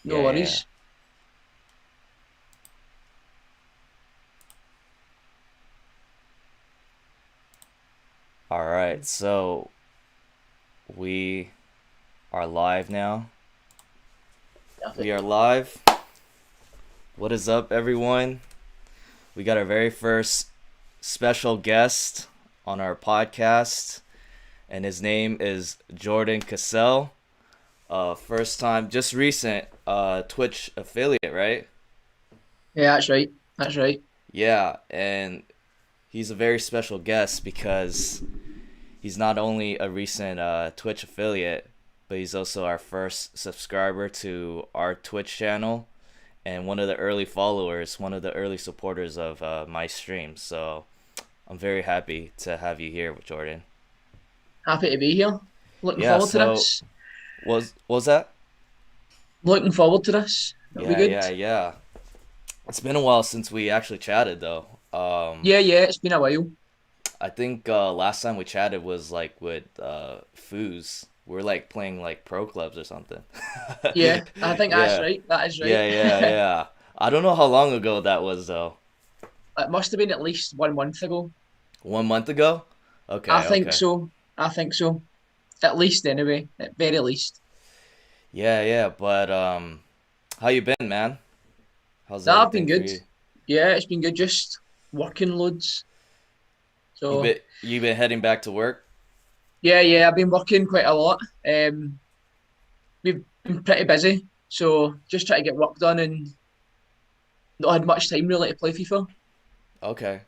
No Yeah, yeah. worries. All right. So we are live now. We are Perfect. live. What is up, everyone? We got our very first special guest on our podcast, and his name is Jordan Cassell. First time, just recent Twitch affiliate, right? Yeah, that's right. That's right. Yeah, and he's a very special guest because he's not only a recent Twitch affiliate, but he's also our first subscriber to our Twitch channel and one of the early followers, one of the early supporters of my stream. So I'm very happy to have you here, Jordan. Happy to be here. Looking Yeah. forward to So this. was that? Looking forward to this. It'll be Yeah, good. yeah, yeah. It's been a while since we actually chatted, though. Yeah, yeah, it's been a while. I think last time we chatted was like with Foos. We're like playing like pro clubs or something. Yeah, I think that's Yeah, right. That is right. yeah, yeah, yeah. I don't know how long ago that was though. It must have been at least 1 month ago. 1 month ago? I Okay, think okay. so. I think so. At least anyway. At very least. Yeah, yeah. But how you been, man? How's That have been everything for good. you? Yeah, it's been good. Just working loads. You So been you been heading back to work? yeah, yeah, I've been working quite a lot. We've been pretty busy. So just try to get work done and not had much time really to play FIFA. Okay.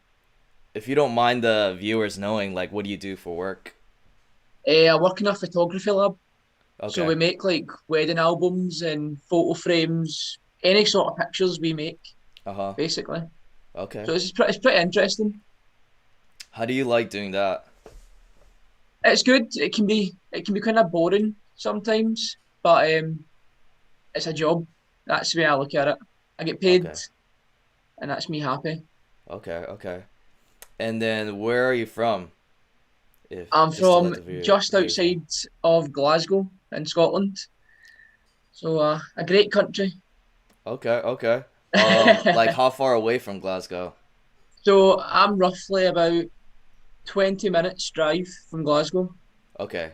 If you don't mind the viewers knowing, like, what do you do for work? I work in a photography lab, so Okay. we make like wedding albums and photo frames, any sort of pictures we make, Uh huh. basically. Okay. So it's pretty interesting. How do you like doing that? It's good. It can be kind of boring sometimes, but it's a job. That's the way I look at it. I get paid, Okay. and that's me happy. Okay. Okay. And then where are you from? If I'm just to let from the just viewers know. outside of Glasgow in Scotland, so a great country. Okay. Okay. Like how far away from Glasgow? So I'm roughly about 20 minutes drive from Glasgow. Okay.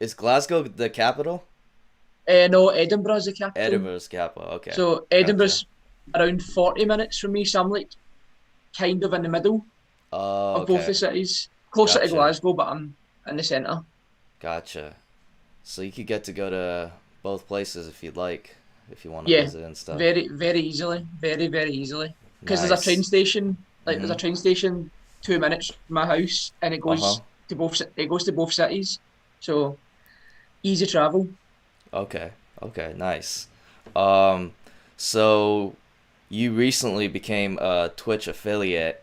Is Glasgow the capital? No, Edinburgh's the capital. Edinburgh's capital. Okay. So Gotcha. Edinburgh's around 40 minutes from me, so I'm like kind of in the middle Oh, of both okay. the cities. Closer to Gotcha. Glasgow, but I'm in the centre. Gotcha. So you could get to go to both places if you'd like, if you want to Yeah, visit and stuff. very, very easily. Very, very easily. Because there's a train Nice. station, like there's Mm-hmm. a train station 2 minutes from my house, and Uh-huh. it goes to both cities. So easy travel. Okay. Okay, nice. Um, so you recently became a Twitch affiliate,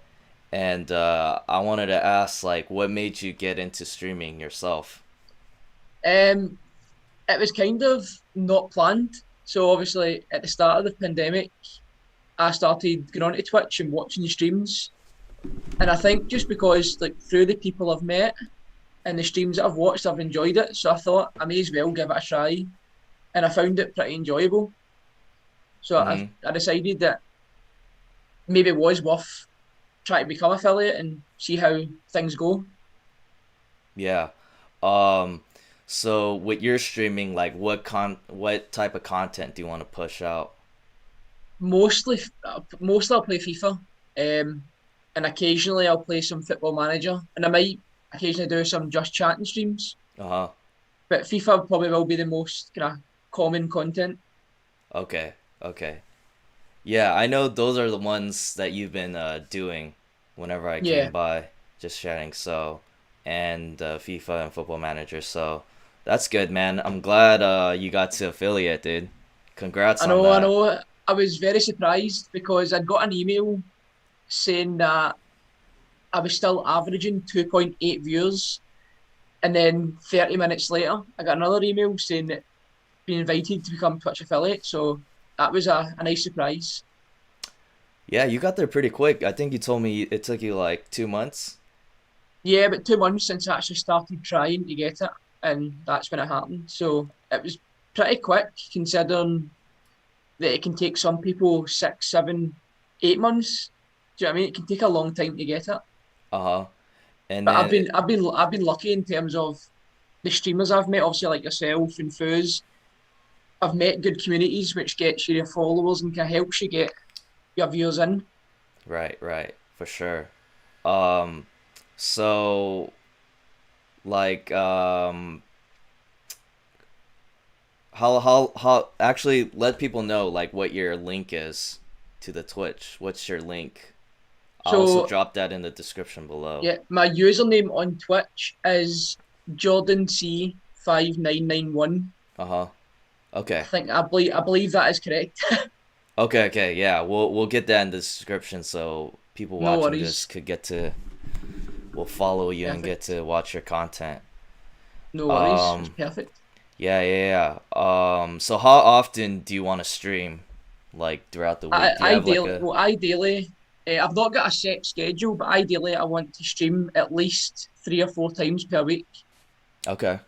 and I wanted to ask, like, what made you get into streaming yourself? Um, it was kind of not planned. So obviously at the start of the pandemic, I started going onto Twitch and watching the streams. And I think just because like through the people I've met and the streams that I've watched, I've enjoyed it. So I thought I may as well give it a try. And I found it pretty enjoyable. So Mm-hmm. I decided that maybe it was worth trying to become affiliate and see how things go. Yeah. Um, so with your streaming, like, what type of content do you want to push out? Mostly I'll play FIFA, and occasionally I'll play some Football Manager, and I might occasionally do some just chatting streams. Uh-huh. But FIFA probably will be the most kind of common content. Okay. Okay. Yeah, I know those are the ones that you've been doing whenever I Yeah, came by, just chatting. So, and FIFA and Football Manager. So, that's good, man. I'm glad you got to affiliate, dude. Congrats I on know, I that. know. I was very surprised because I'd got an email saying that I was still averaging 2.8 viewers, and then 30 minutes later, I got another email saying that being invited to become Twitch affiliate. So that was a nice surprise. Yeah, you got there pretty quick. I think you told me it took you like 2 months. Yeah, but 2 months since I actually started trying to get it, and that's when it happened. So it was pretty quick considering. that it can take some people 6, 7, 8 months. Do you know what I mean? It can take a long time to get it. Uh huh. And But then I've been lucky in terms of the streamers I've met, obviously like yourself and Fuz. I've met good communities which gets you your followers and can helps you get your viewers in. right, right, for sure. Um, so like how actually let people know like what your link is to the Twitch. What's your link? I'll also So drop that in the description below. yeah, my username on Twitch is Jordan C 5991. Uh-huh. Okay. I believe that is correct. Okay, okay, yeah. We'll get that in the description so people No watching this worries. could get to will follow you and get Perfect. to watch your content. No worries. It's Um perfect. yeah, yeah, yeah. So how often do you want to stream like throughout the week? Do you have like a Ideally, I've not got a set schedule, but ideally, I want to stream at least 3 or 4 times per week. Okay.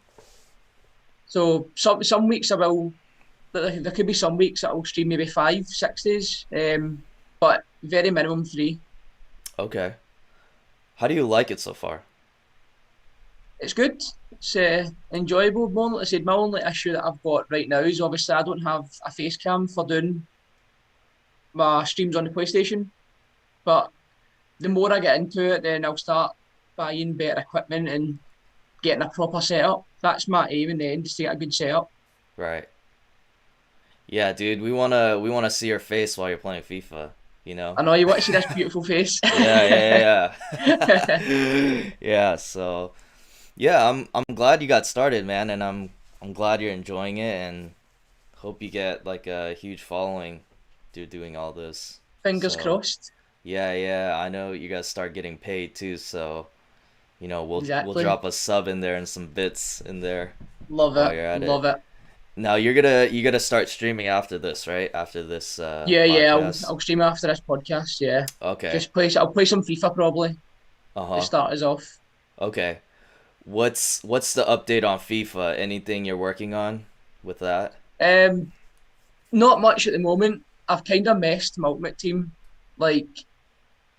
So some weeks I will. There could be some weeks that I'll stream maybe 5, 6 days, but very minimum 3. Okay. How do you like it so far? It's good. It's enjoyable. More like I said, my only issue that I've got right now is obviously I don't have a face cam for doing my streams on the PlayStation. But the more I get into it, then I'll start buying better equipment and getting a proper setup. That's my aim in the end, is to get a good setup. Right. Yeah, dude, we wanna see your face while you're playing FIFA, you know? I know you want to see this beautiful face. Yeah, yeah, yeah. Yeah, so yeah, I'm glad you got started, man, and I'm glad you're enjoying it and hope you get like a huge following through doing all this. Fingers So, crossed. yeah, yeah, I know you guys start getting paid too, so we'll Exactly. drop a sub in there and some bits in there Love while it. you're at it. Love it. Now you're gonna start streaming after this, right? After this Yeah, yeah. podcast. I'll stream after this podcast. Yeah. Okay. I'll play some FIFA probably to Uh-huh. start us off. Okay. What's the update on FIFA? Anything you're working on with that? Um, Not much at the moment. I've kind of messed my ultimate team. Like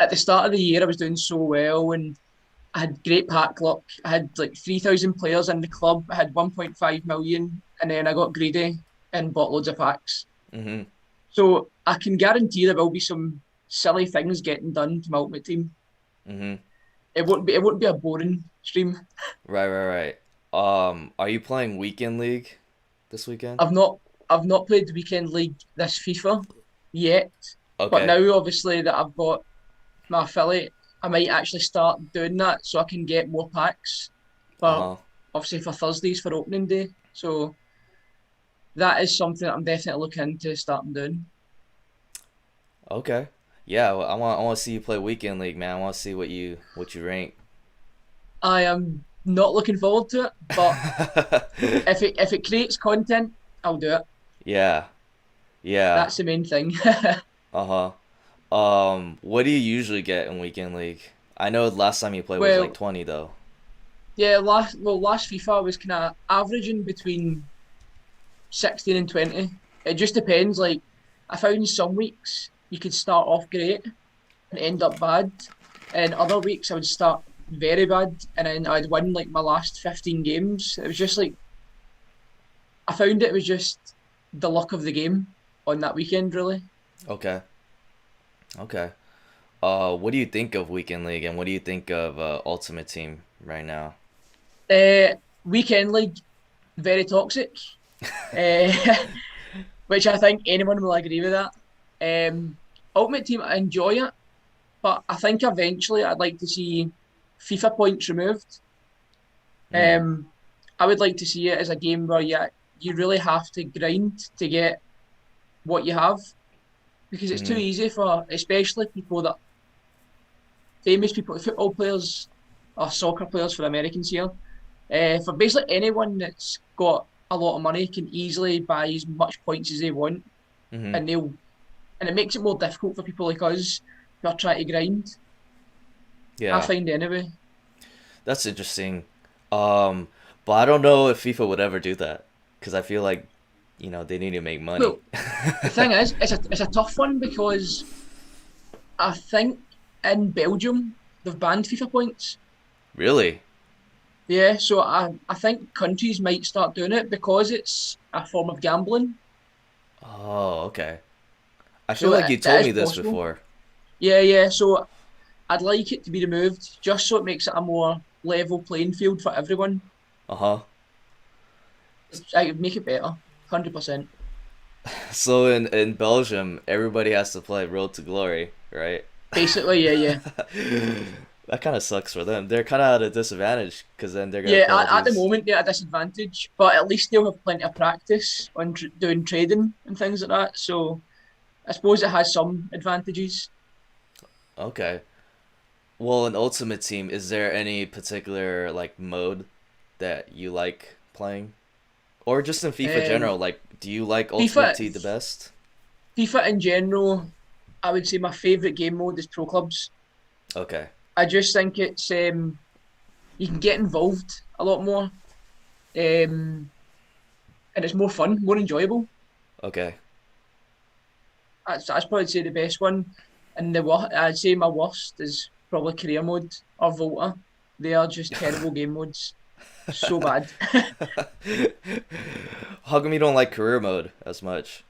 at the start of the year, I was doing so well and I had great pack luck. I had like 3,000 players in the club. I had 1.5 million, and then I got greedy and bought loads of packs. Mm-hmm. So I can guarantee there will be some silly things getting done to my ultimate team. Mm-hmm. It won't be a boring stream. Right, right, right. Are you playing weekend league this weekend? I've not I've not played the weekend league this FIFA yet, but Okay. now obviously that I've got my affiliate, I might actually start doing that so I can get more packs for Uh-huh. obviously for Thursdays for opening day. So that is something that I'm definitely looking into starting doing. Okay. Yeah, well, I want to see you play weekend league, man. I want to see what you rank. I am not looking forward to it, but if it creates content, I'll do it. Yeah. Yeah. That's the main thing. Uh-huh. What do you usually get in weekend league? I know last time you played was like Well, 20 though. yeah, last FIFA I was kind of averaging between 16 and 20. It just depends. Like I found some weeks you could start off great and end up bad, and other weeks I would start very bad and then I'd win like my last 15 games. It was just like I found it was just the luck of the game on that weekend, really. Okay. Okay. What do you think of weekend league and what do you think of Ultimate Team right now? Weekend league, very toxic, uh, which I think anyone will agree with that. Ultimate Team, I enjoy it, but I think eventually I'd like to see FIFA points removed. Mm, Um, I would like to see it as a game where you really have to grind to get what you have because it's too mm-hmm. easy for especially people that famous people, football players or soccer players for Americans here. For basically anyone that's got a lot of money can easily buy as much points as they want, Mm-hmm. and it makes it more difficult for people like us who are trying to grind. I Yeah, find anyway. that's interesting. But I don't know if FIFA would ever do that because I feel like, they need to make money. Well, the thing is, it's a tough one because I think in Belgium they've banned FIFA points. Really? Yeah, so I think countries might start doing it because it's a form of gambling. Oh, okay. I feel So like you that told is me this possible. before. Yeah, yeah. So I'd like it to be removed just so it makes it a more level playing field for everyone. Uh-huh. I would make it better, 100%. So in Belgium, everybody has to play Road to Glory, right? Basically, yeah, yeah. That kind of sucks for them. They're kind of at a disadvantage because then they're gonna Yeah, play all at the these. moment they're at a disadvantage, but at least they'll have plenty of practice on doing trading and things like that. So I suppose it has some advantages. Okay. Well, in Ultimate Team, is there any particular like mode that you like playing, or just in FIFA Um, general? Like, do you like Ultimate FIFA, Team the best? FIFA in general, I would say my favourite game mode is Pro Clubs. Okay. I just think it's you can get involved a lot more, and it's more fun, more enjoyable. Okay. That's probably say the best one. And I'd say my worst is probably career mode or Volta. They are just terrible game modes. So bad. How come you don't like career mode as much?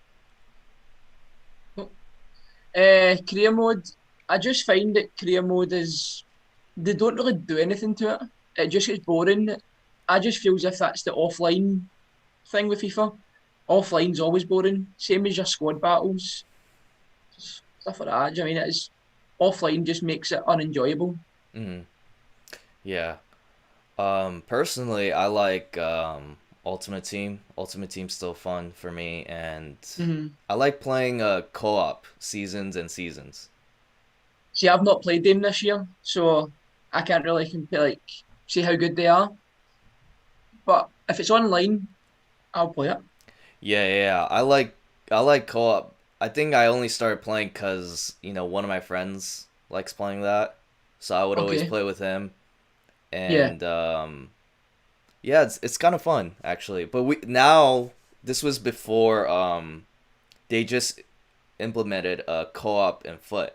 Career mode, I just find that career mode is they don't really do anything to it. It just gets boring. I just feel as if that's the offline thing with FIFA. Offline's always boring. Same as your squad battles, stuff like that. Do you know what I mean? It's offline just makes it unenjoyable. Mm, yeah. Personally, I like Ultimate Team. Ultimate Team's still fun for me, and Mm-hmm. I like playing co-op seasons and seasons. See, I've not played them this year, so I can't really compare, like, see how good they are. But if it's online, I'll play it. Yeah, yeah, yeah. I like co-op. I think I only started playing because one of my friends likes playing that, so I would always Okay. play with him, Yeah. and yeah, it's kind of fun actually. But we now this was before they just implemented a co-op in foot,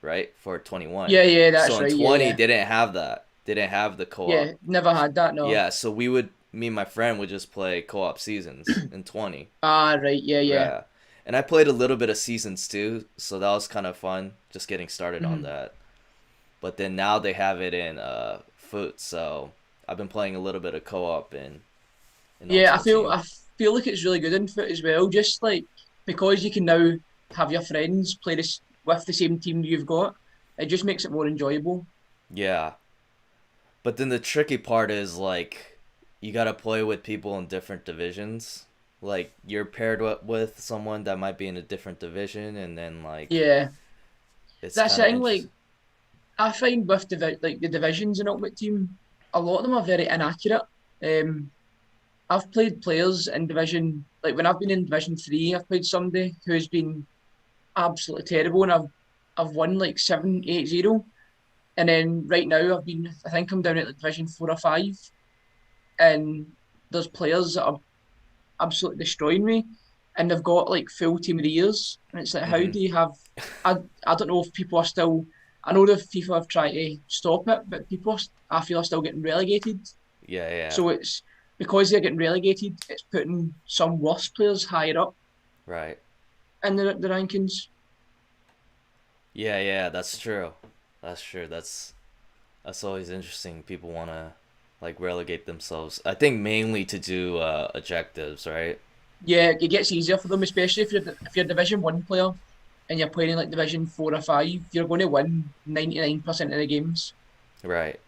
right, for 21. Yeah, yeah, So that's in right. Yeah, 20 yeah. didn't have that. Didn't have the Yeah, co-op. never had that, no. Yeah, so me and my friend would just play co-op seasons in 20. Ah, right. Yeah, yeah. Yeah. And I played a little bit of seasons too, so that was kind of fun just getting started on Hmm. that. But then now they have it in foot, so I've been playing a little bit of co-op in Yeah, Ultimate Team. I feel like it's really good in foot as well. Just like because you can now have your friends play this with the same team you've got, it just makes it more enjoyable. Yeah. But then the tricky part is like you got to play with people in different divisions. Like you're paired with someone that might be in a different division and then like Yeah, it's that's kind the of thing. Like interesting. I find with like the divisions in Ultimate Team, a lot of them are very inaccurate. Um, I've played players in Division like when I've been in Division 3, I've played somebody who's been absolutely terrible, and I've won like 7-8-0. And then right now I think I'm down at like Division 4 or 5, and there's players that are absolutely destroying me, and they've got like full team of the years, and it's like how Mhm. do you have? I I don't know if people are still. I know the FIFA have tried to stop it, but people I feel are still getting relegated. Yeah, yeah. So it's because they're getting relegated, it's putting some worse players higher up Right. in the rankings. Yeah, yeah, that's true. That's true. That's always interesting. People want to like relegate themselves. I think mainly to do objectives, right? Yeah, it gets easier for them, especially if you're a Division 1 player and you're playing in like Division 4 or 5. You're going to win 99% of the games. Right.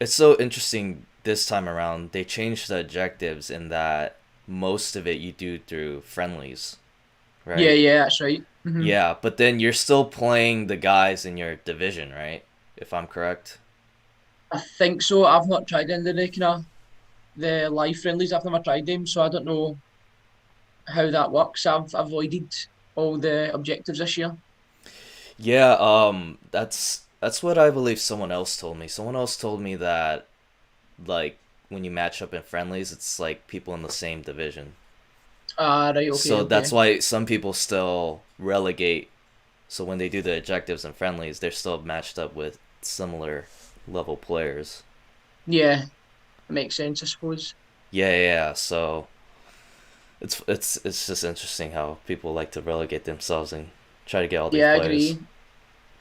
It's so interesting this time around. They changed the objectives in that most of it you do through friendlies, Yeah, right? yeah, that's right. Yeah, but then you're still playing the guys in your division, right? If I'm correct. I think so. I've not tried any of the kind of the live friendlies. I've never tried them, so I don't know how that works. I've avoided all the objectives this year. Yeah, that's what I believe someone else told me. Someone else told me that like when you match up in friendlies, it's like people in the same division. Ah, right, okay, So that's okay. why some people still relegate. So when they do the objectives and friendlies, they're still matched up with similar level players. Yeah, it makes sense, I suppose. Yeah, yeah. Yeah. So it's just interesting how people like to relegate themselves and try to get all these Yeah, I players. agree.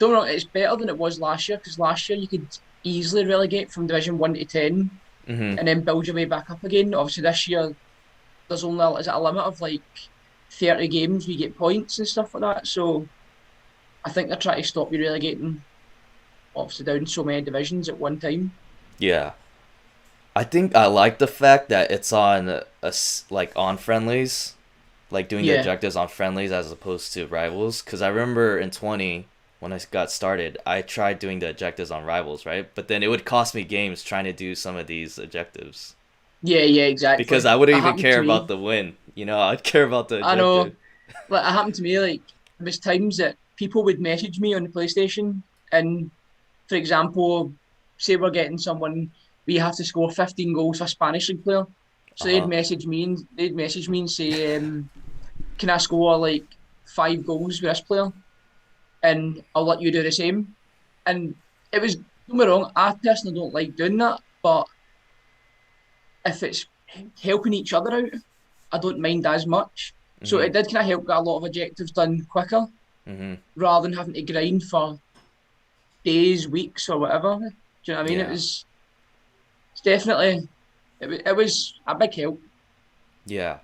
Don't know, it's better than it was last year because last year you could easily relegate from Division 1 to 10 Mhm. and then build your way back up again. Obviously, this year there's only is it a limit of like 30 games we get points and stuff like that. So I think they're trying to stop you relegating obviously down so many divisions at one time. Yeah. I think I like the fact that it's on like on friendlies, like doing the Yeah, objectives on friendlies as opposed to rivals. Because I remember in 20 when I got started, I tried doing the objectives on rivals, right? But then it would cost me games trying to do some of these objectives yeah, yeah, because exactly. I wouldn't It even happened care to about me. the win. I'd care about the I objective. know, like it happened to me. Like there was times that people would message me on the PlayStation, and for example, say we're getting someone, we have to score 15 goals for a Spanish league player. Uh So huh. they'd message me and say, can I score like 5 goals with this player? And I'll let you do the same. And it was, don't get me wrong, I personally don't like doing that, but if it's helping each other out, I don't mind as much. So Mhm. it did kind of help get a lot of objectives done quicker Mhm. rather than having to grind for days, weeks, or whatever. Do you know what I mean? Yeah. It's definitely, it was a big help. Yeah.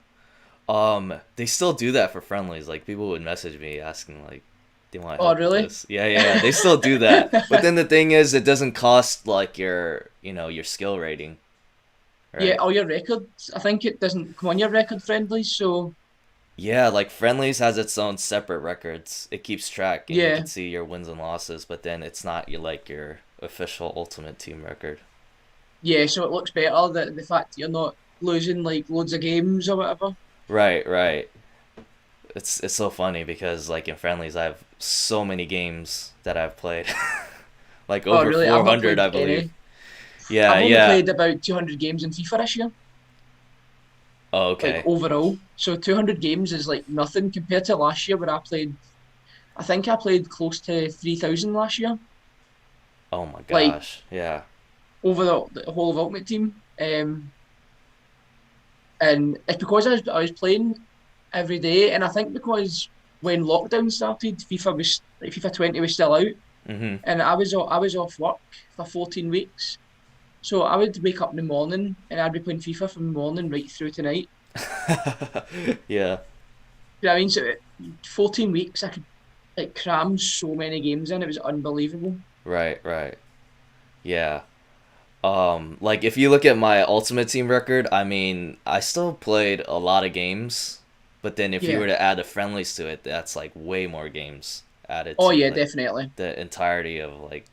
They still do that for friendlies. Like people would message me asking like they want Oh, help with really? this. Yeah, yeah, yeah. They still do that. But then the thing is it doesn't cost like your skill rating, Yeah, right? all your records. I think it doesn't come on your record friendly. So, Yeah, like friendlies has its own separate records. It keeps track and you yeah. can see your wins and losses, but then it's not your official ultimate team record. Yeah, so it looks better that the fact that you're not losing like loads of games or whatever. Right, right. It's so funny because like in friendlies I have so many games that I've played. Like Oh, over really? I've not 400, played I believe. any. Yeah, I've only yeah. played about 200 games in FIFA this year, Oh, like okay. overall. So 200 games is like nothing compared to last year where I think I played close to 3,000 last year, Oh my like gosh. Yeah. over the whole of Ultimate Team. And it's because I was playing every day, and I think because when lockdown started, FIFA 20 was still out, Mhm. and I was off work for 14 weeks. So I would wake up in the morning and I'd be playing FIFA from the morning right through to night. Yeah. You know what I mean? 14 weeks, I could like cram so many games in. It was unbelievable. Right, right. Yeah. Like if you look at my Ultimate Team record, I mean, I still played a lot of games, but then if you Yeah. were to add the friendlies to it, that's like way more games added Oh to yeah, like definitely. the entirety of like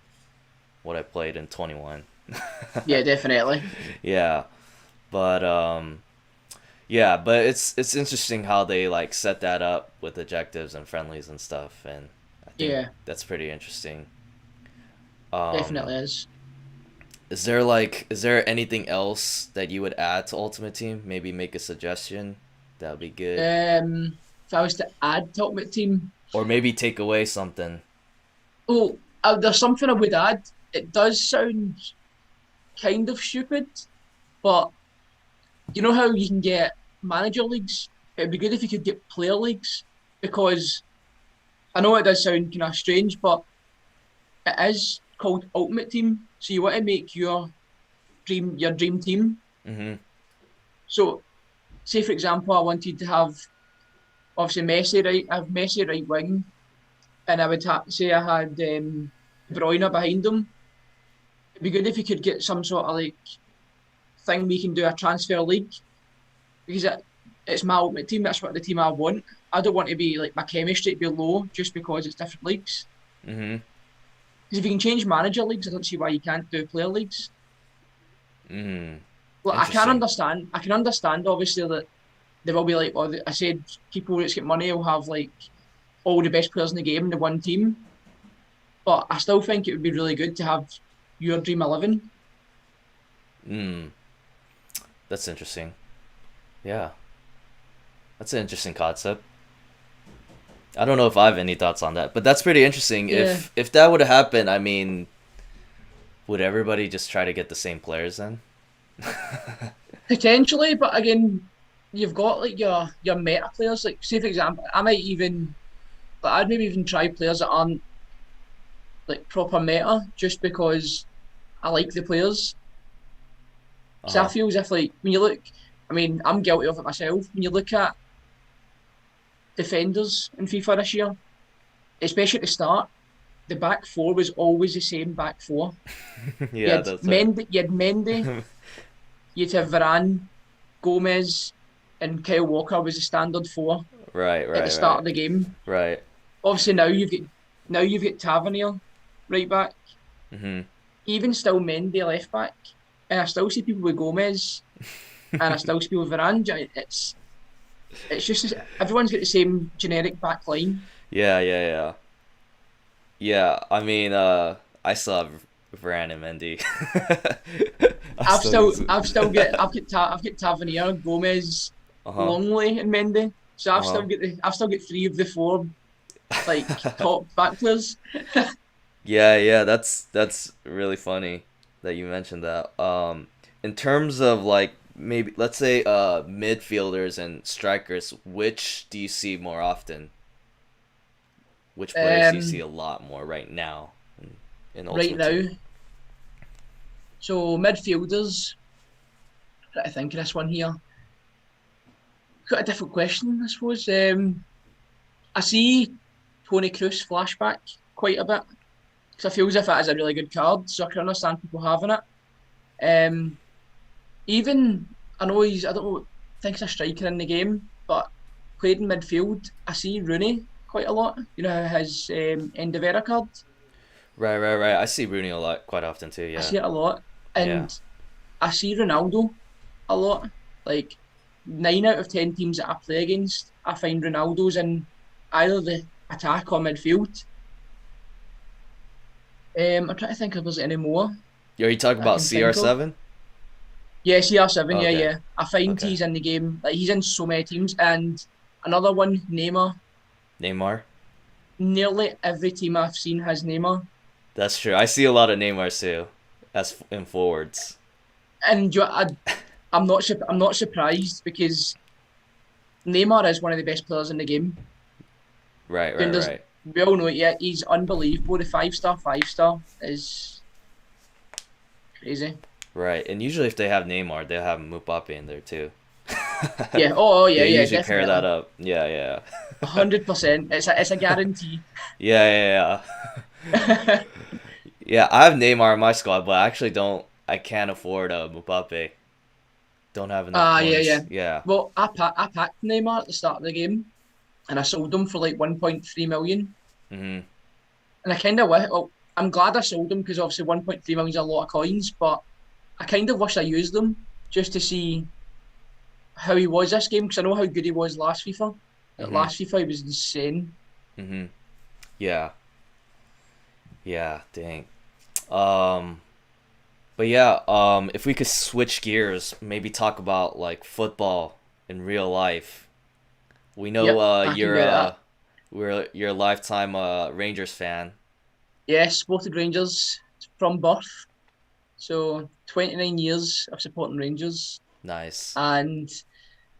what I played in 21. Yeah, definitely. Yeah. But yeah, but it's interesting how they like set that up with objectives and friendlies and stuff, and I think Yeah, that's pretty interesting. Um, definitely is. is there anything else that you would add to Ultimate Team? Maybe make a suggestion. That would be good. If I was to add to Ultimate Team, Or maybe take away something. oh, there's something I would add. It does sound kind of stupid, but you know how you can get manager leagues? It'd be good if you could get player leagues because I know it does sound kind of strange, but it is called Ultimate Team. So you want to make your dream team. Mhm. So say for example, I wanted to have obviously Messi right. I have Messi right wing, and I would say I had De Bruyne behind him. It'd be good if you could get some sort of like thing we can do a transfer league because it's my ultimate team. That's what the team I want. I don't want to be like my chemistry to be low just because it's different leagues. Mhm. Because if you can change manager leagues, I don't see why you can't do player leagues. Mhm. Well, Interesting. I can understand obviously that they will be like, oh, I said people that's get money will have like all the best players in the game in the one team. But I still think it would be really good to have your dream 11. Mm. That's interesting. Yeah. That's an interesting concept. I don't know if I have any thoughts on that, but that's pretty interesting. Yeah, If that would have happened, I mean, would everybody just try to get the same players then? potentially, but again, you've got like your meta players. Like, say for example, I'd maybe even try players that aren't like proper meta just because I like the players. Uh So I huh. feel as if like when you look, I mean, I'm guilty of it myself. When you look at defenders in FIFA this year, especially at the start, the back four was always the same back four. You Yeah, had that's right. Mendy, you'd have Varane, Gomez, and Kyle Walker was the standard four Right, at the right, start right, of the game. right. Obviously now you've got Tavernier right back. Mhm. Even still Mendy left back, and I still see people with Gomez, and I still see people with Varane. It's just everyone's got the same generic back line. Yeah, yeah, yeah. Yeah, I mean, I still have Varane and Mendy. I still use it. I've got Tavernier, Gomez, Uh-huh. Longley, and Mendy. So Uh-huh. I've still got three of the four like top back players. Yeah, yeah, that's really funny that you mentioned that. In terms of like maybe let's say midfielders and strikers, which do you see more often? Which players do you see Um, a lot more right now in right Ultimate now, Team? so midfielders. I think of this one here. Quite a difficult question, I suppose. I see Tony Cruz flashback quite a bit because I feel as if it is a really good card, so I can understand people having it. Um, even I know I don't know, I think he's a striker in the game, but played in midfield. I see Rooney quite a lot. You know his end of era card. Right, right, right. I see Rooney a lot quite often too, I yeah. see it a lot, Yeah. and I see Ronaldo a lot. Like 9 out of 10 teams that I play against, I find Ronaldo's in either the attack or midfield. I'm trying to think if there's any more Yo, you talk that I about can think of. CR7? Yeah, CR7, Oh, yeah, okay. yeah. I find Okay. he's in the game. Like he's in so many teams. And another one, Neymar. Neymar? Nearly every team I've seen has Neymar. That's true. I see a lot of Neymar too, as in forwards. And I'm not surprised because Neymar is one of the best players in the game. Right, right, And there's right. we all know it, yeah, he's unbelievable. The five star is crazy. Right. And usually if they have Neymar, they'll have Mbappe in there too. Yeah. Oh, yeah, They yeah, usually pair that definitely. up. Yeah, yeah. 100%. It's a guarantee. Yeah, yeah, yeah. Yeah, I have Neymar in my squad, but I actually don't. I can't afford Mbappe. Don't have enough Yeah, yeah. coins. Yeah. Well, I packed Neymar at the start of the game, and I sold him for like 1.3 million. Hmm. And I kind of wish. Well, I'm glad I sold him because obviously 1.3 million is a lot of coins, but I kind of wish I used them just to see how he was this game because I know how good he was last FIFA. At Hmm. last FIFA, he was insane. Hmm. Yeah. Yeah. Dang. Um. But yeah. If we could switch gears, maybe talk about like football in real life. We know. Yep, I can You're do that. you're a lifetime Rangers fan. Yeah, supported Rangers from birth. So 29 years of supporting Rangers. Nice. And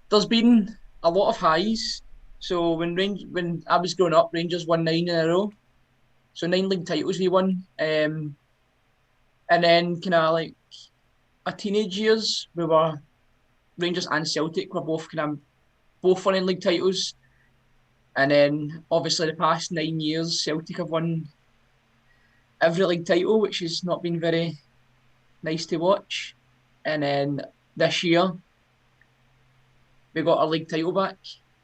there's been a lot of highs. So when I was growing up, Rangers won 9 in a row. So 9 league titles we won. And then kind of like our teenage years, we were Rangers and Celtic were both winning league titles. And then obviously the past 9 years, Celtic have won every league title, which has not been very nice to watch. And then this year we got our league title back.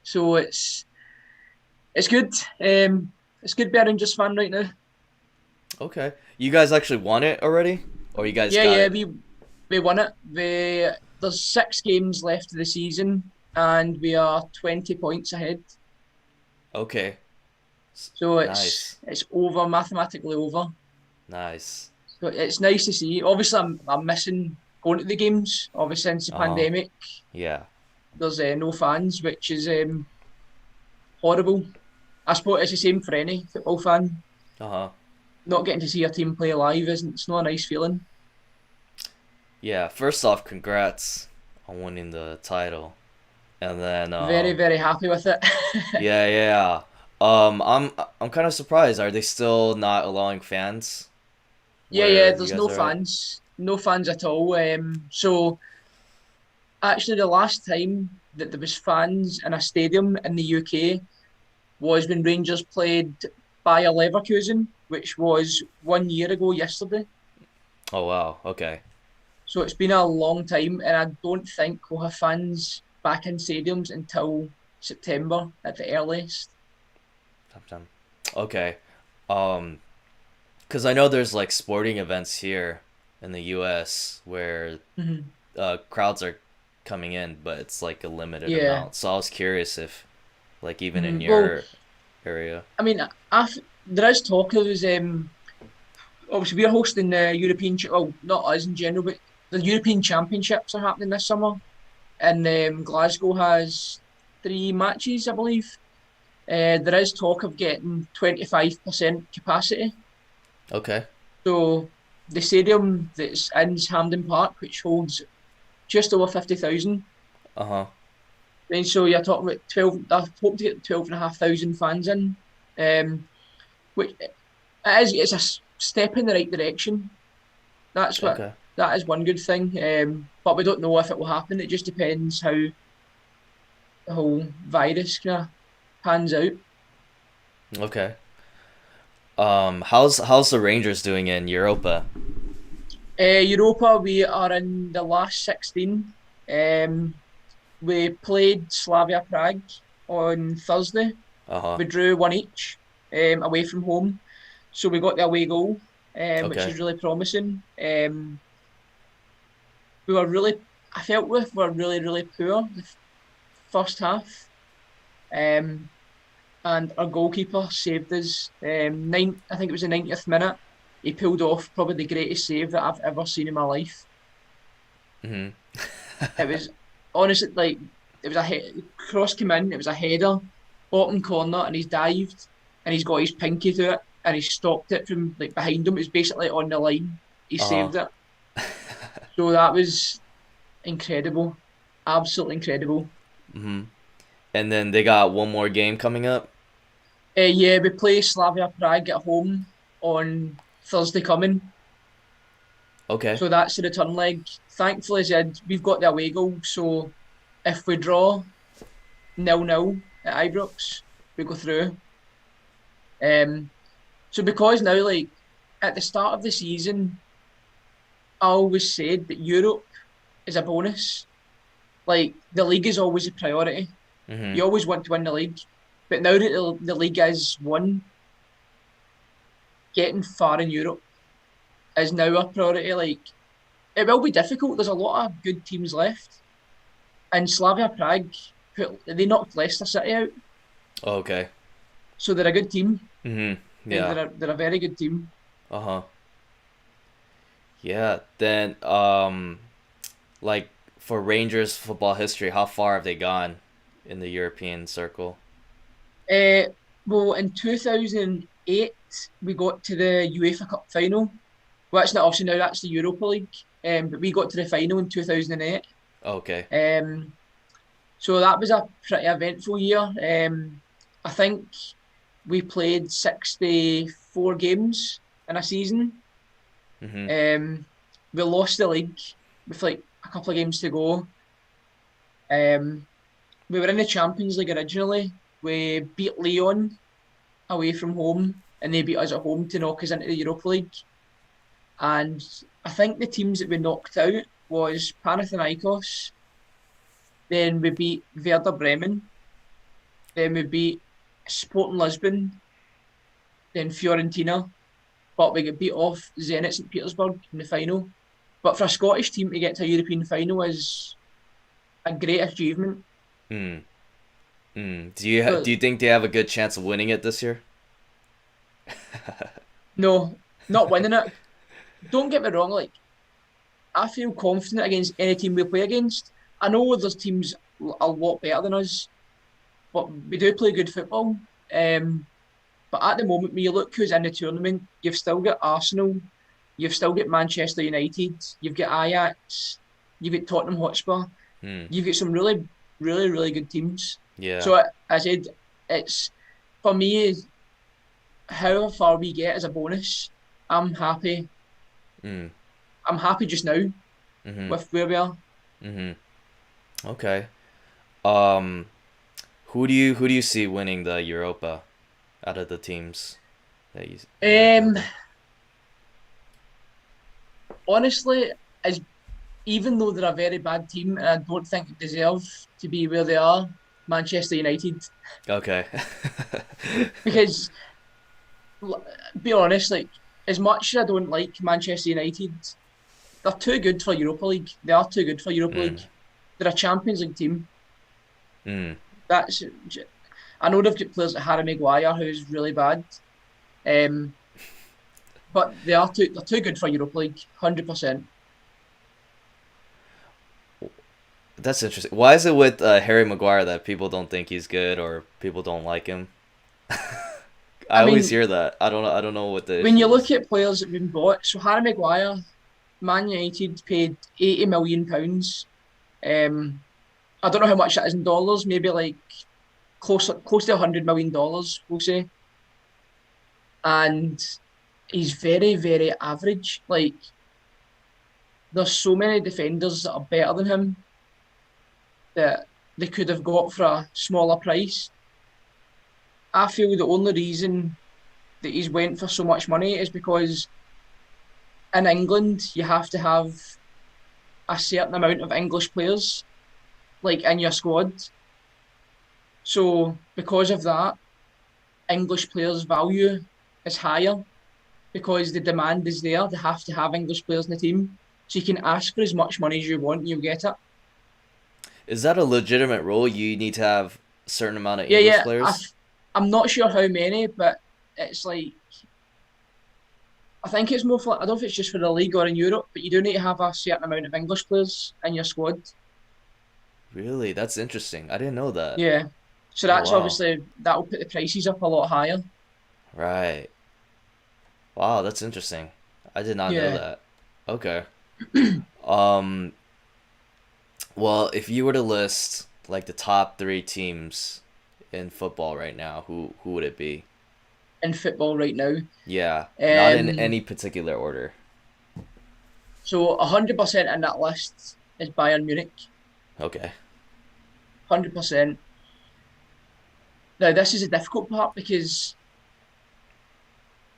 So it's good. It's good being a Rangers fan right now. Okay. You guys actually won it already, or you guys Yeah, got yeah, it? we won it. There's 6 games left of the season, and we are 20 points ahead. Okay. So Nice. it's over, mathematically over. Nice. So it's nice to see. Obviously, I'm missing going to the games. Obviously, since the Uh huh. pandemic, Yeah. there's no fans, which is horrible. I suppose it's the same for any football fan. Uh huh. Not getting to see your team play live isn't it's not a nice feeling. Yeah. First off, congrats on winning the title, and then Very, very happy with it. yeah, yeah. I'm kind of surprised. Are they still not allowing fans Yeah, where yeah. you There's guys no are at? fans, no fans at all. So actually, the last time that there was fans in a stadium in the UK was when Rangers played Bayer Leverkusen, which was 1 year ago yesterday. Oh wow. Okay. So it's been a long time, and I don't think we'll have fans back in stadiums until September at the earliest. Sometime. Okay. Um, because I know there's like sporting events here in the U.S. where Hmm. crowds are coming in, but it's like a limited Yeah. amount. So I was curious if, like, even in Well, your area. I mean, there is talk of is obviously we're hosting the European, well, not us in general, but the European Championships are happening this summer, and Glasgow has 3 matches, I believe. There is talk of getting 25% capacity. Okay. So the stadium that's in Hampden Park, which holds just over 50,000, Uh huh. and so you're talking about 12. I hope to get 12,500 fans in, which it's a step in the right direction. Okay. That is one good thing. But we don't know if it will happen. It just depends how the whole virus kind of pans out. Okay. How's the Rangers doing in Europa? Europa, we are in the last 16. Um, we played Slavia Prague on Thursday. Uh huh. We drew one each away from home. So we got the away goal, which Okay. is really promising. We were really, I felt we were really, really poor the first half. Um, and our goalkeeper saved us. I think it was the 90th minute. He pulled off probably the greatest save that I've ever seen in my life. Mhm. It was honestly like it was cross came in. It was a header, bottom corner, and he's dived and he's got his pinky to it and he stopped it from like behind him. It was basically on the line. He Uh saved it. So that was incredible, absolutely incredible. huh. Mhm. And then they got one more game coming up. Yeah, we play Slavia Prague at home on Thursday coming. Okay. So that's the return leg. Thankfully, Zed, we've got the away goal. So if we draw 0-0 at Ibrox, we go through. Um, so because now, like at the start of the season, I always said that Europe is a bonus. Like the league is always a priority. Mhm. You always want to win the league, but now that the league is won, getting far in Europe is now a priority. Like it will be difficult. There's a lot of good teams left, and Slavia Prague they knocked Leicester City out, Okay. so they're a good team. Mhm. Yeah. They're a very good team. Uh huh. Yeah. Then like for Rangers football history, how far have they gone in the European circle? Uh, well, in 2008, we got to the UEFA Cup final. Well, that's not obviously now that's the Europa League, but we got to the final in 2008. Okay. Um, so that was a pretty eventful year. I think we played 64 games in a season. Mhm. Um, we lost the league with like a couple of games to go. Um, we were in the Champions League originally. We beat Lyon away from home, and they beat us at home to knock us into the Europa League. And I think the teams that we knocked out was Panathinaikos. Then we beat Werder Bremen. Then we beat Sporting Lisbon. Then Fiorentina. But we got beat off Zenit St Petersburg in the final. But for a Scottish team to get to a European final is a great achievement. Mm. Mm. So Do you think they have a good chance of winning it this year? no, not winning it. Don't get me wrong. Like I feel confident against any team we play against. I know there's teams a lot better than us, but we do play good football. But at the moment, when you look who's in the tournament, you've still got Arsenal, you've still got Manchester United, you've got Ajax, you've got Tottenham Hotspur, Hmm. you've got some really, really, really good teams. Yeah. So I said, it's for me, however far we get as a bonus, I'm happy. Mm. I'm happy just now Mhm. with where we are. Mhm. Okay. Um, who do you see winning the Europa out of the teams that are Um, there? honestly, as even though they're a very bad team and I don't think they deserve to be where they are, Manchester United. Okay. Because be honest, like as much as I don't like Manchester United, they're too good for Europa League. They are too good for Europa League. Mm. They're a Champions League team. Mm. That's I know they've got players like Harry Maguire who's really bad, um, but they're too good for Europa League, 100%. That's interesting. Why is it with Harry Maguire that people don't think he's good or people don't like him? I I always mean, hear that. I don't know. I don't know what the when you issue look is. at players that have been bought, so Harry Maguire, Man United paid £80 million. I don't know how much that is in dollars. Maybe like close to $100 million, we'll say. And he's very, very average. Like there's so many defenders that are better than him that they could have got for a smaller price. I feel the only reason that he's went for so much money is because in England you have to have a certain amount of English players like in your squad. So because of that, English players' value is higher because the demand is there. They have to have English players in the team. So you can ask for as much money as you want, you'll get it. Is that a legitimate rule? You need to have a certain amount of Yeah, English yeah. players? I'm not sure how many, but it's like I think it's more for I don't know if it's just for the league or in Europe, but you do need to have a certain amount of English players in your squad. Really? That's interesting. I didn't know that. Yeah. So Oh that's wow. obviously that'll put the prices up a lot higher. Right. Wow, that's interesting. I did not know Yeah. that. Okay. Um, well, if you were to list like the top three teams in football right now, who would it be? In football right now. Yeah, not in Um any particular order. so 100% in that list is Bayern Munich. Okay. 100%. Now this is a difficult part because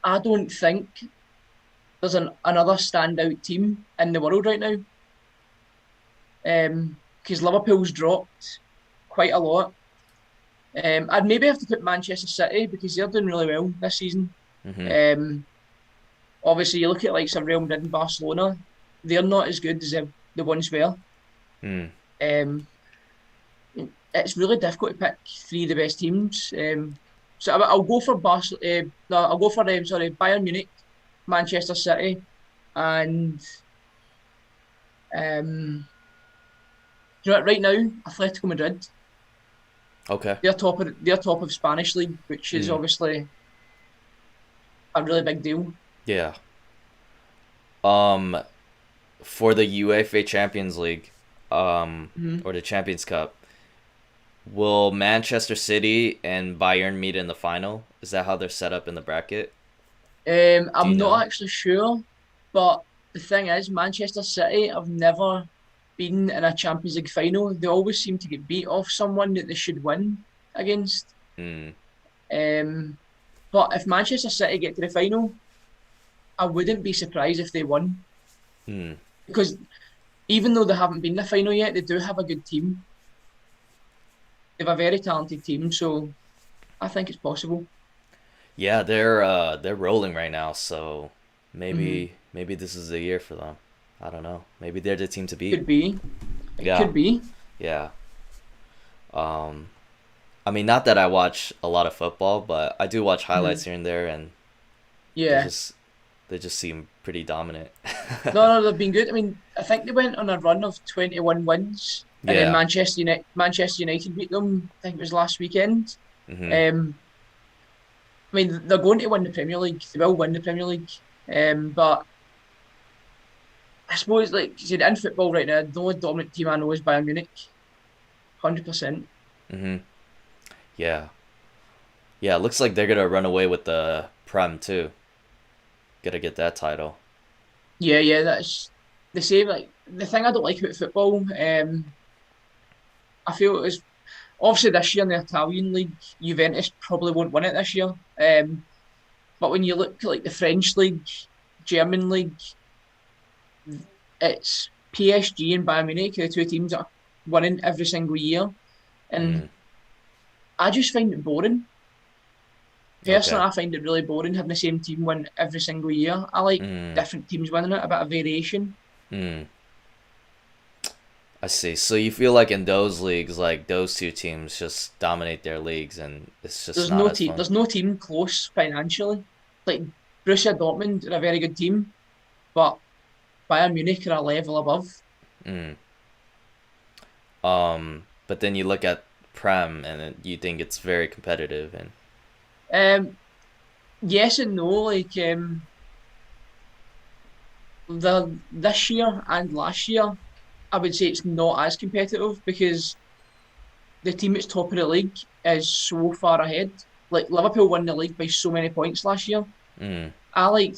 I don't think there's another standout team in the world right now. Because Liverpool's dropped quite a lot. I'd maybe have to put Manchester City because they're doing really well this season. Mhm. Um, obviously, you look at like some Real Madrid and Barcelona, they're not as good as they once were. Hmm. Um, it's really difficult to pick three of the best teams. So I'll go for no, I'll go for sorry Bayern Munich, Manchester City, and you know what, right now Atletico Madrid. Okay. They're top of Spanish league, which is Hmm. obviously a really big deal. Yeah. Um, for the UEFA Champions League, Mhm. or the Champions Cup, will Manchester City and Bayern meet in the final? Is that how they're set up in the bracket? Do you I'm not know? actually sure, but the thing is, Manchester City have never been in a Champions League final. They always seem to get beat off someone that they should win against. Hmm. Um, but if Manchester City get to the final, I wouldn't be surprised if they won Hmm. because even though they haven't been in the final yet, they do have a good team. They have a very talented team, so I think it's possible. Yeah, they're rolling right now, so Hmm. maybe this is the year for them. I don't know. Maybe they're the team to beat. Could be. It Yeah, could be. yeah. Um, I mean, not that I watch a lot of football, but I do watch highlights Hmm. here and there, and they're Yeah. just They just seem pretty dominant. No, they've been good. I mean, I think they went on a run of 21 wins, and then Yeah. Manchester United beat them. I think it was last weekend. Mhm. Um, I mean, they're going to win the Premier League. They will win the Premier League. But I suppose, like you said, in football right now, the only dominant team I know is Bayern Munich, 100%. Mhm. Yeah. Yeah. It looks like they're gonna run away with the Prem too. Gonna get that title. Yeah, that's the same. Like the thing I don't like about football, I feel it is obviously this year in the Italian league, Juventus probably won't win it this year. But when you look at like the French league, German league, it's PSG and Bayern Munich, the two teams that are winning every single year, Mm. and I just find it boring. Okay. Personally, I find it really boring having the same team win every single year. I like Mm. different teams winning it, a bit of variation. Mm. I see. So you feel like in those leagues, like those two teams just dominate their leagues, and it's just not as fun. There's no team close financially. Like Borussia Dortmund are a very good team, but Bayern Munich are a level above. Mm. But then you look at Prem, and you think it's very competitive, and Um, yes and no. Like the this year and last year, I would say it's not as competitive because the team that's top of the league is so far ahead. Like Liverpool won the league by so many points last year. mm. I like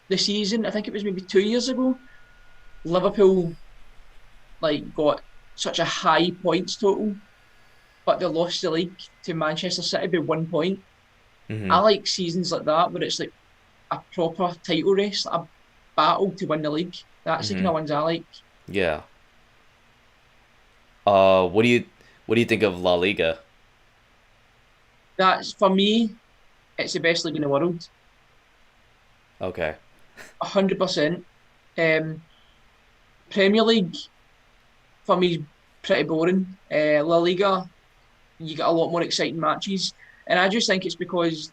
the season. I think it was maybe 2 years ago. Liverpool like got such a high points total, but they lost the league to Manchester City by 1 point. I Mhm. like seasons like that where it's like a proper title race, like a battle to win the league. That's the kind Mhm. of ones I like. Yeah. What do you think of La Liga? That's for me. It's the best league in the world, Okay. 100%. Um, Premier League for me is pretty boring. La Liga, you get a lot more exciting matches, and I just think it's because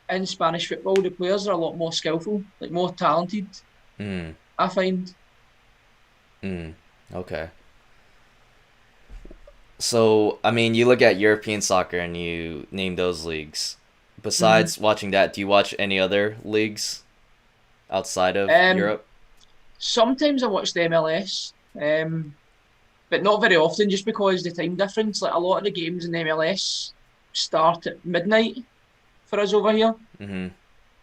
in Spanish football the players are a lot more skillful, like more talented. Mm. I find. Mm. Okay. So, I mean, you look at European soccer and you name those leagues. Mhm. Besides watching that, do you watch any other leagues outside of Um, Europe? Sometimes I watch the MLS, but not very often, just because the time difference. Like a lot of the games in the MLS start at midnight for us over here. Mhm.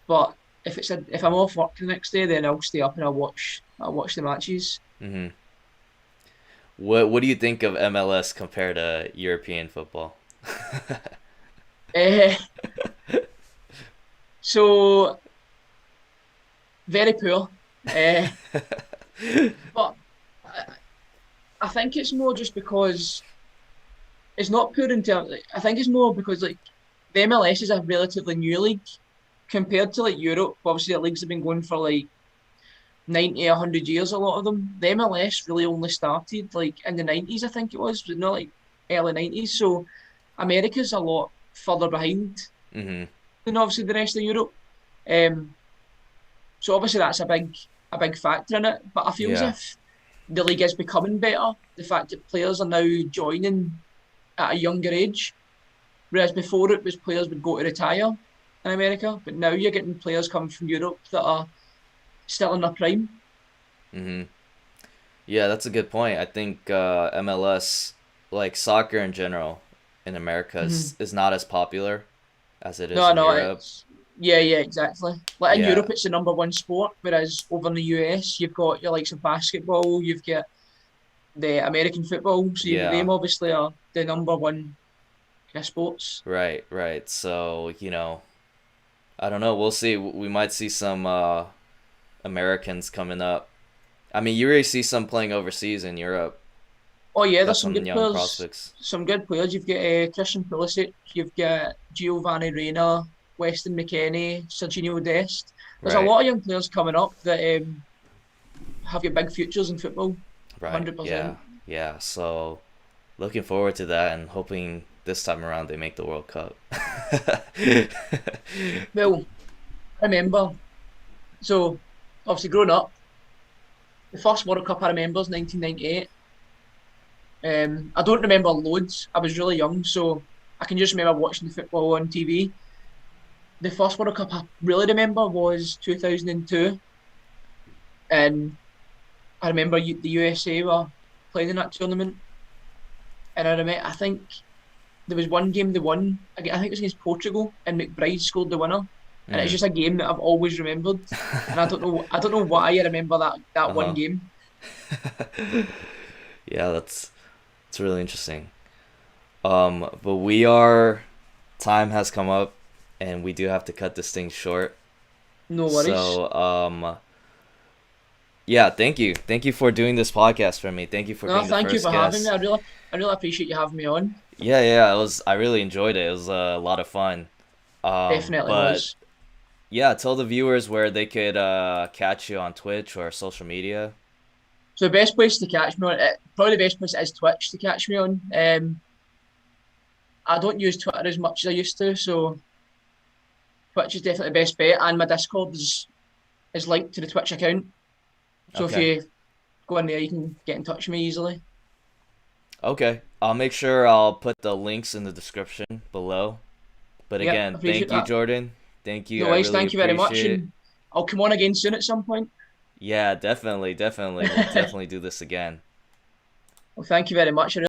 But if I'm off work the next day, then I'll stay up and I'll watch the matches. Mhm. What do you think of MLS compared to European football? Uh, so very poor. Uh, but I, I think it's more just because it's not poor in terms. Like, I think it's more because like the MLS is a relatively new league compared to like Europe. Obviously, the leagues have been going for like 90, 100 years. A lot of them. The MLS really only started like in the 90s. I think it was not like early 90s. So America's a lot further behind Mhm. than obviously the rest of Europe. Um, so obviously that's a big factor in it. But I feel as Yeah. if the league is becoming better. The fact that players are now joining at a younger age, whereas before it was players would go to retire in America, but now you're getting players coming from Europe that are still in their prime. Mhm. Yeah, that's a good point. I think MLS, like soccer in general, in America Mm-hmm. is not as popular as it is No, in no, Europe. it's yeah, exactly. Like in Yeah. Europe, it's the number one sport, whereas over in the US, you've got your likes of basketball, you've got the American football, so you've got Yeah. them obviously are the number one sports. Right, right. So, I don't know. We'll see. We might see some Americans coming up. I mean, you already see some playing overseas in Europe. Oh yeah, Got there's some some good young players. prospects. Some good players. You've got Christian Pulisic, you've got Giovanni Reina, Weston McKennie, Serginho Dest. There's a Right, lot of young players coming up that have got big futures in football. right. Yeah, 100%. yeah. So, looking forward to that and hoping this time around they make the World Cup. Well, remember So obviously growing up, the first World Cup I remember is 1998. I don't remember loads. I was really young, so I can just remember watching the football on TV. The first World Cup I really remember was 2002, and I remember the USA were playing in that tournament, and I think there was one game they won. I think it was against Portugal, and McBride scored the winner, and it's Mm. just a game that I've always remembered. And I don't know why I remember that one Uh-huh. game. Yeah, that's really interesting. But we are time has come up, and we do have to cut this thing short. No worries. So, yeah, thank you for doing this podcast for me. Thank you for No, being the thank you first for having me. guest. I really appreciate you having me on. Yeah, yeah, it was. I really enjoyed it. It was a lot of fun. Definitely But was. yeah, tell the viewers where they could catch you on Twitch or social media. So the best place to catch me on, probably the best place is Twitch to catch me on. I don't use Twitter as much as I used to, so Twitch is definitely the best bet. And my Discord is linked to the Twitch account. So if Okay. you go in there, you can get in touch with me easily. Okay. I'll make sure I'll put the links in the description below. But Yep, again, appreciate thank you, that. Jordan. Thank you. No I worries. really Thank you very much, appreciate it. and I'll come on again soon at some point. Yeah, definitely, definitely. We'll definitely do this again. Well, thank you very much.